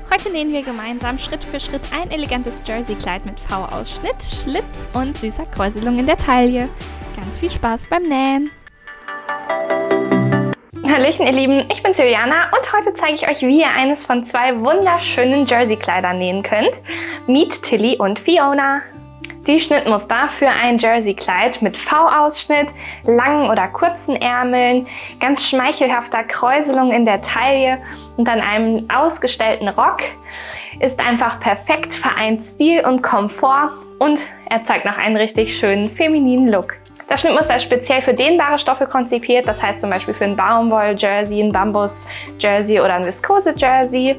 Heute nähen wir gemeinsam Schritt für Schritt ein elegantes Jersey-Kleid mit V-Ausschnitt, Schlitz und süßer Kräuselung in der Taille. Ganz viel Spaß beim Nähen! Hallöchen ihr Lieben, ich bin Juliana und heute zeige ich euch, wie ihr eines von zwei wunderschönen Jersey-Kleidern nähen könnt. Meet Tilly und Fiona. Die Schnittmuster für ein Jersey-Kleid mit V-Ausschnitt, langen oder kurzen Ärmeln, ganz schmeichelhafter Kräuselung in der Taille und dann einem ausgestellten Rock ist einfach perfekt, vereint Stil und Komfort und er zeigt noch einen richtig schönen femininen Look. Das Schnittmuster ist speziell für dehnbare Stoffe konzipiert, das heißt zum Beispiel für ein Baumwoll-Jersey, ein Bambus-Jersey oder ein Viskose-Jersey.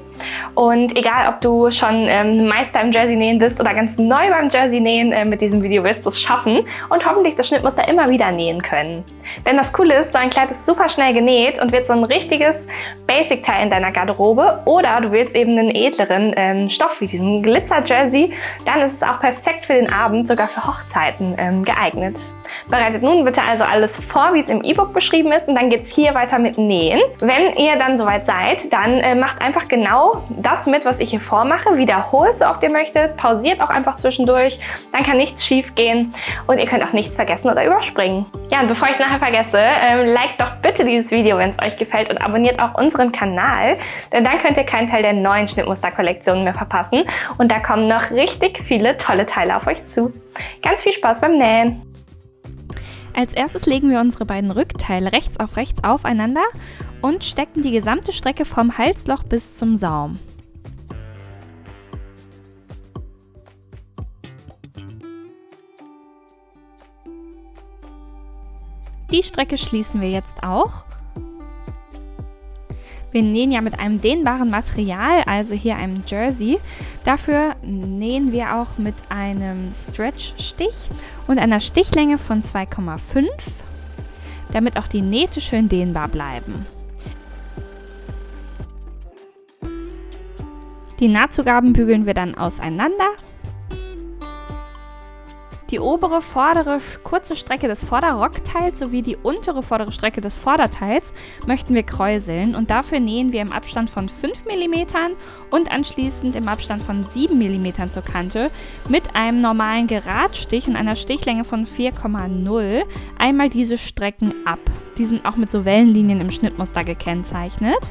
Und egal, ob du schon Meister im Jersey-Nähen bist oder ganz neu beim Jersey-Nähen, mit diesem Video wirst du es schaffen und hoffentlich das Schnittmuster immer wieder nähen können. Denn das Coole ist, so ein Kleid ist super schnell genäht und wird so ein richtiges Basic-Teil in deiner Garderobe. Oder du willst eben einen edleren Stoff wie diesen Glitzer-Jersey, dann ist es auch perfekt für den Abend, sogar für Hochzeiten geeignet. Bereitet nun bitte also alles vor, wie es im E-Book beschrieben ist und dann geht es hier weiter mit Nähen. Wenn ihr dann soweit seid, dann macht einfach genau das mit, was ich hier vormache. Wiederholt so oft ihr möchtet, pausiert auch einfach zwischendurch, dann kann nichts schief gehen und ihr könnt auch nichts vergessen oder überspringen. Ja, und bevor ich es nachher vergesse, liked doch bitte dieses Video, wenn es euch gefällt und abonniert auch unseren Kanal, denn dann könnt ihr keinen Teil der neuen Schnittmuster-Kollektionen mehr verpassen und da kommen noch richtig viele tolle Teile auf euch zu. Ganz viel Spaß beim Nähen! Als erstes legen wir unsere beiden Rückteile rechts aufeinander und stecken die gesamte Strecke vom Halsloch bis zum Saum. Die Strecke schließen wir jetzt auch. Wir nähen ja mit einem dehnbaren Material, also hier einem Jersey. Dafür nähen wir auch mit einem Stretch-Stich und einer Stichlänge von 2,5, damit auch die Nähte schön dehnbar bleiben. Die Nahtzugaben bügeln wir dann auseinander. Die obere vordere kurze Strecke des Vorderrockteils sowie die untere vordere Strecke des Vorderteils möchten wir kräuseln und dafür nähen wir im Abstand von 5 mm und anschließend im Abstand von 7 mm zur Kante mit einem normalen Geradstich und einer Stichlänge von 4,0 einmal diese Strecken ab. Die sind auch mit so Wellenlinien im Schnittmuster gekennzeichnet.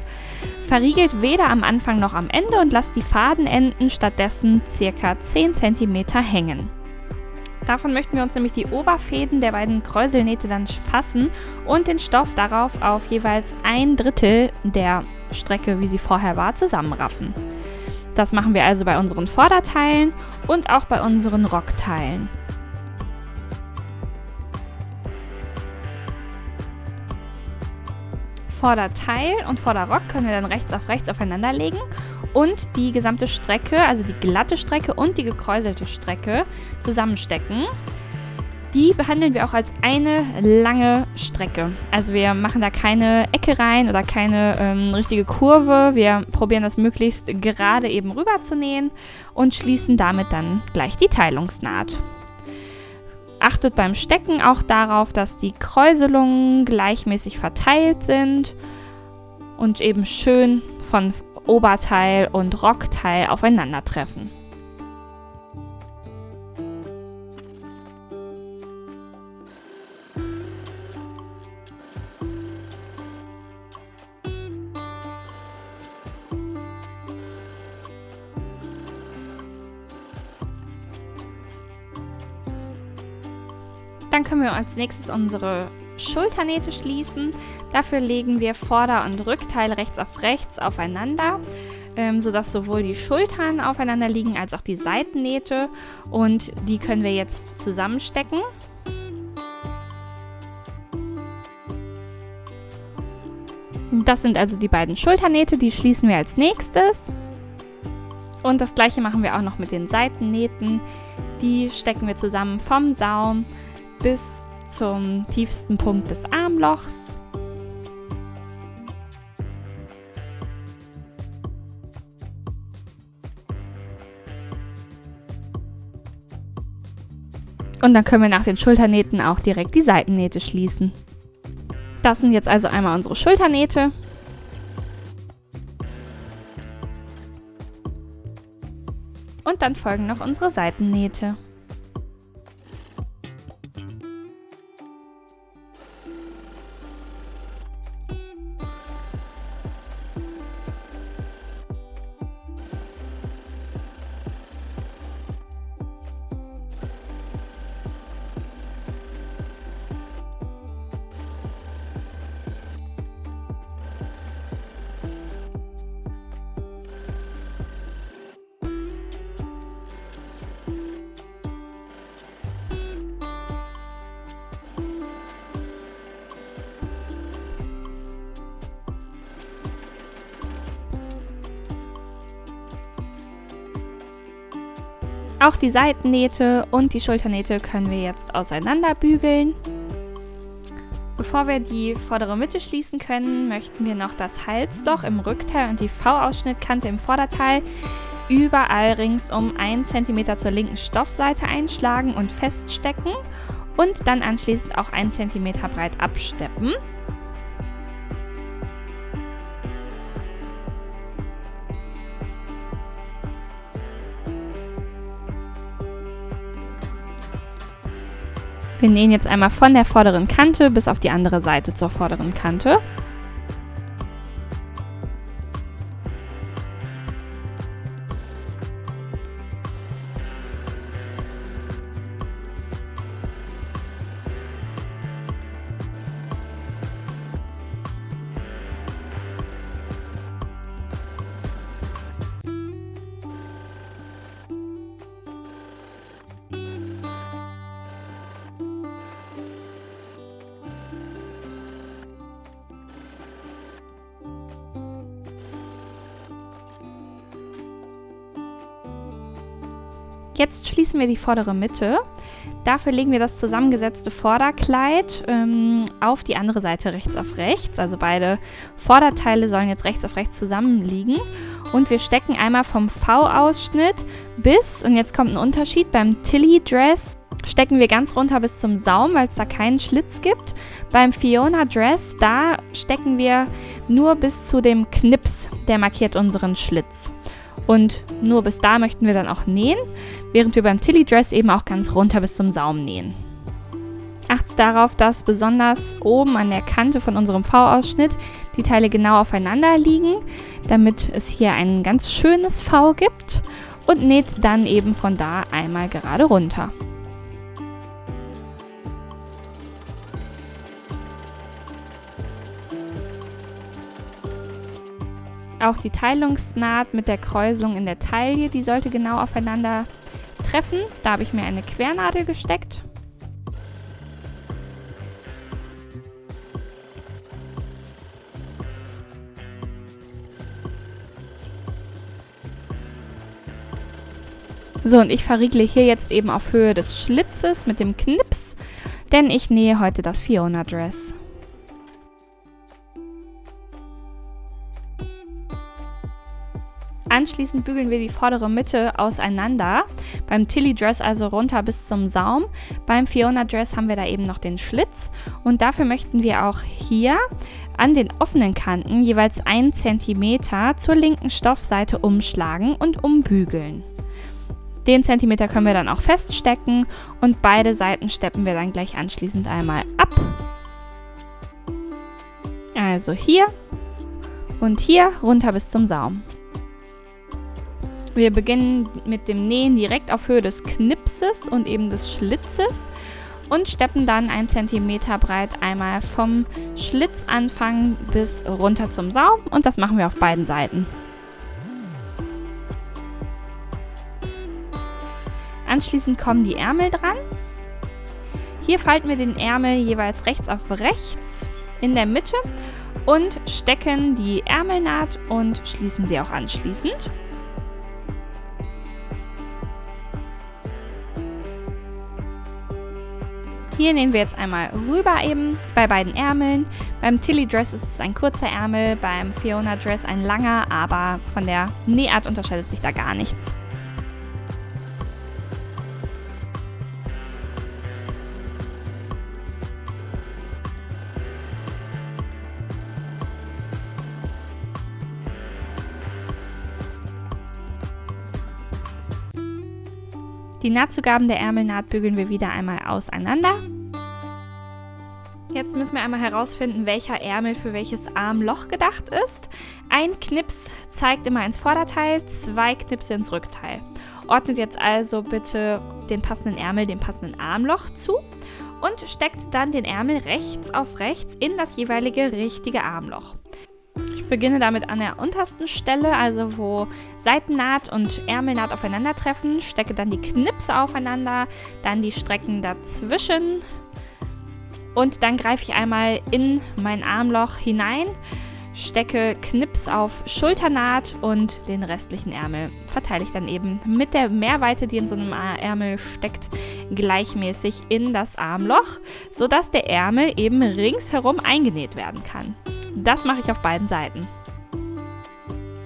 Verriegelt weder am Anfang noch am Ende und lasst die Fadenenden stattdessen ca. 10 cm hängen. Davon möchten wir uns nämlich die Oberfäden der beiden Kräuselnähte dann fassen und den Stoff darauf auf jeweils 1/3 der Strecke, wie sie vorher war, zusammenraffen. Das machen wir also bei unseren Vorderteilen und auch bei unseren Rockteilen. Vorderteil und Vorderrock können wir dann rechts auf rechts aufeinander legen und die gesamte Strecke, also die glatte Strecke und die gekräuselte Strecke zusammenstecken. Die behandeln wir auch als eine lange Strecke. Also wir machen da keine Ecke rein oder keine richtige Kurve. Wir probieren das möglichst gerade eben rüber zu nähen und schließen damit dann gleich die Teilungsnaht. Achtet beim Stecken auch darauf, dass die Kräuselungen gleichmäßig verteilt sind und eben schön von Oberteil und Rockteil aufeinandertreffen. Dann können wir als nächstes unsere Schulternähte schließen. Dafür legen wir Vorder- und Rückteil rechts auf rechts aufeinander, sodass sowohl die Schultern aufeinander liegen als auch die Seitennähte und die können wir jetzt zusammenstecken. Das sind also die beiden Schulternähte, die schließen wir als nächstes. Und das gleiche machen wir auch noch mit den Seitennähten. Die stecken wir zusammen vom Saum bis zum tiefsten Punkt des Armlochs. Und dann können wir nach den Schulternähten auch direkt die Seitennähte schließen. Das sind jetzt also einmal unsere Schulternähte. Und dann folgen noch unsere Seitennähte. Auch die Seitennähte und die Schulternähte können wir jetzt auseinanderbügeln. Bevor wir die vordere Mitte schließen können, möchten wir noch das Halsloch im Rückteil und die V-Ausschnittkante im Vorderteil überall ringsum 1 cm zur linken Stoffseite einschlagen und feststecken und dann anschließend auch 1 cm breit absteppen. Wir nähen jetzt einmal von der vorderen Kante bis auf die andere Seite zur vorderen Kante. Jetzt schließen wir die vordere Mitte. Dafür legen wir das zusammengesetzte Vorderkleid auf die andere Seite rechts auf rechts. Also beide Vorderteile sollen jetzt rechts auf rechts zusammenliegen. Und wir stecken einmal vom V-Ausschnitt bis, und jetzt kommt ein Unterschied, beim Atelier Dress stecken wir ganz runter bis zum Saum, weil es da keinen Schlitz gibt. Beim Fiona Dress, da stecken wir nur bis zu dem Knips, der markiert unseren Schlitz. Und nur bis da möchten wir dann auch nähen, während wir beim Atelier Dress eben auch ganz runter bis zum Saum nähen. Achtet darauf, dass besonders oben an der Kante von unserem V-Ausschnitt die Teile genau aufeinander liegen, damit es hier ein ganz schönes V gibt, und näht dann eben von da einmal gerade runter. Auch die Teilungsnaht mit der Kreuzung in der Taille, die sollte genau aufeinander treffen. Da habe ich mir eine Quernadel gesteckt. So, und ich verriegle hier jetzt eben auf Höhe des Schlitzes mit dem Knips, denn ich nähe heute das Fiona Dress. Anschließend bügeln wir die vordere Mitte auseinander. Beim Atelier Dress also runter bis zum Saum. Beim Fiona Dress haben wir da eben noch den Schlitz. Und dafür möchten wir auch hier an den offenen Kanten jeweils 1 cm zur linken Stoffseite umschlagen und umbügeln. Den Zentimeter können wir dann auch feststecken und beide Seiten steppen wir dann gleich anschließend einmal ab. Also hier und hier runter bis zum Saum. Wir beginnen mit dem Nähen direkt auf Höhe des Knipses und eben des Schlitzes und steppen dann 1 cm breit einmal vom Schlitzanfang bis runter zum Saum, und das machen wir auf beiden Seiten. Anschließend kommen die Ärmel dran. Hier falten wir den Ärmel jeweils rechts auf rechts in der Mitte und stecken die Ärmelnaht und schließen sie auch anschließend. Hier nähen wir jetzt einmal rüber eben bei beiden Ärmeln. Beim Atelier Dress ist es ein kurzer Ärmel, beim Fiona Dress ein langer, aber von der Nähart unterscheidet sich da gar nichts. Die Nahtzugaben der Ärmelnaht bügeln wir wieder einmal auseinander. Jetzt müssen wir einmal herausfinden, welcher Ärmel für welches Armloch gedacht ist. Ein Knips zeigt immer ins Vorderteil, 2 Knipse ins Rückteil. Ordnet jetzt also bitte den passenden Ärmel dem passenden Armloch zu und steckt dann den Ärmel rechts auf rechts in das jeweilige richtige Armloch. Ich beginne damit an der untersten Stelle, also wo Seitennaht und Ärmelnaht aufeinandertreffen, stecke dann die Knipse aufeinander, dann die Strecken dazwischen und dann greife ich einmal in mein Armloch hinein, stecke Knips auf Schulternaht und den restlichen Ärmel verteile ich dann eben mit der Mehrweite, die in so einem Ärmel steckt, gleichmäßig in das Armloch, sodass der Ärmel eben ringsherum eingenäht werden kann. Das mache ich auf beiden Seiten.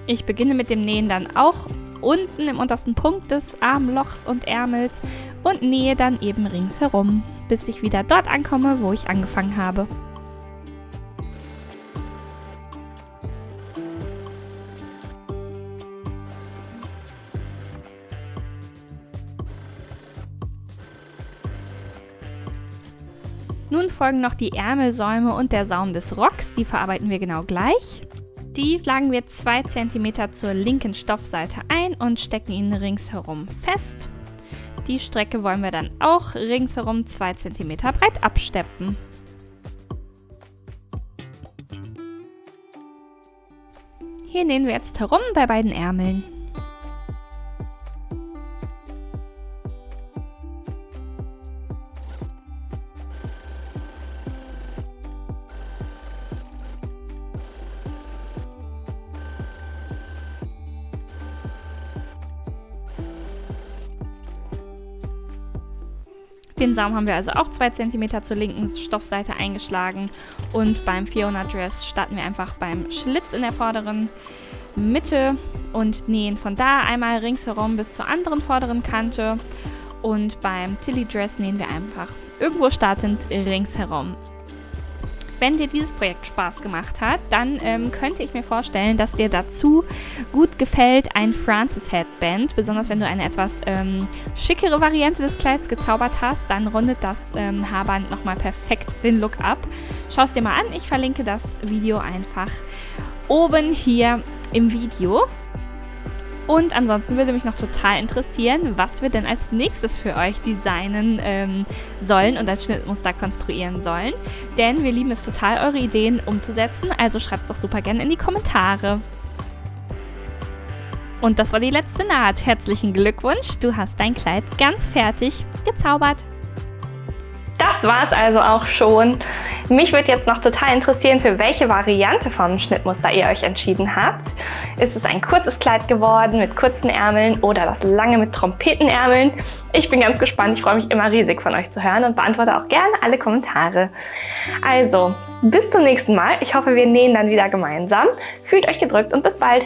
Ich beginne mit dem Nähen dann auch unten im untersten Punkt des Armlochs und Ärmels und nähe dann eben ringsherum, bis ich wieder dort ankomme, wo ich angefangen habe. Nun folgen noch die Ärmelsäume und der Saum des Rocks, die verarbeiten wir genau gleich. Die schlagen wir 2 cm zur linken Stoffseite ein und stecken ihn ringsherum fest. Die Strecke wollen wir dann auch ringsherum 2 cm breit absteppen. Hier nähen wir jetzt herum bei beiden Ärmeln. Den Saum haben wir also auch 2 cm zur linken Stoffseite eingeschlagen und beim Fiona Dress starten wir einfach beim Schlitz in der vorderen Mitte und nähen von da einmal ringsherum bis zur anderen vorderen Kante und beim Atelier Dress nähen wir einfach irgendwo startend ringsherum. Wenn dir dieses Projekt Spaß gemacht hat, dann könnte ich mir vorstellen, dass dir dazu gut gefällt ein Frances Headband. Besonders wenn du eine etwas schickere Variante des Kleids gezaubert hast, dann rundet das Haarband nochmal perfekt den Look ab. Schau es dir mal an, ich verlinke das Video einfach oben hier im Video. Und ansonsten würde mich noch total interessieren, was wir denn als nächstes für euch designen sollen und als Schnittmuster konstruieren sollen. Denn wir lieben es total, eure Ideen umzusetzen, also schreibt es doch super gerne in die Kommentare. Und das war die letzte Naht. Herzlichen Glückwunsch, du hast dein Kleid ganz fertig gezaubert. Das war es also auch schon. Mich würde jetzt noch total interessieren, für welche Variante vom Schnittmuster ihr euch entschieden habt. Ist es ein kurzes Kleid geworden mit kurzen Ärmeln oder das lange mit Trompetenärmeln? Ich bin ganz gespannt, ich freue mich immer riesig von euch zu hören und beantworte auch gerne alle Kommentare. Also, bis zum nächsten Mal. Ich hoffe, wir nähen dann wieder gemeinsam. Fühlt euch gedrückt und bis bald.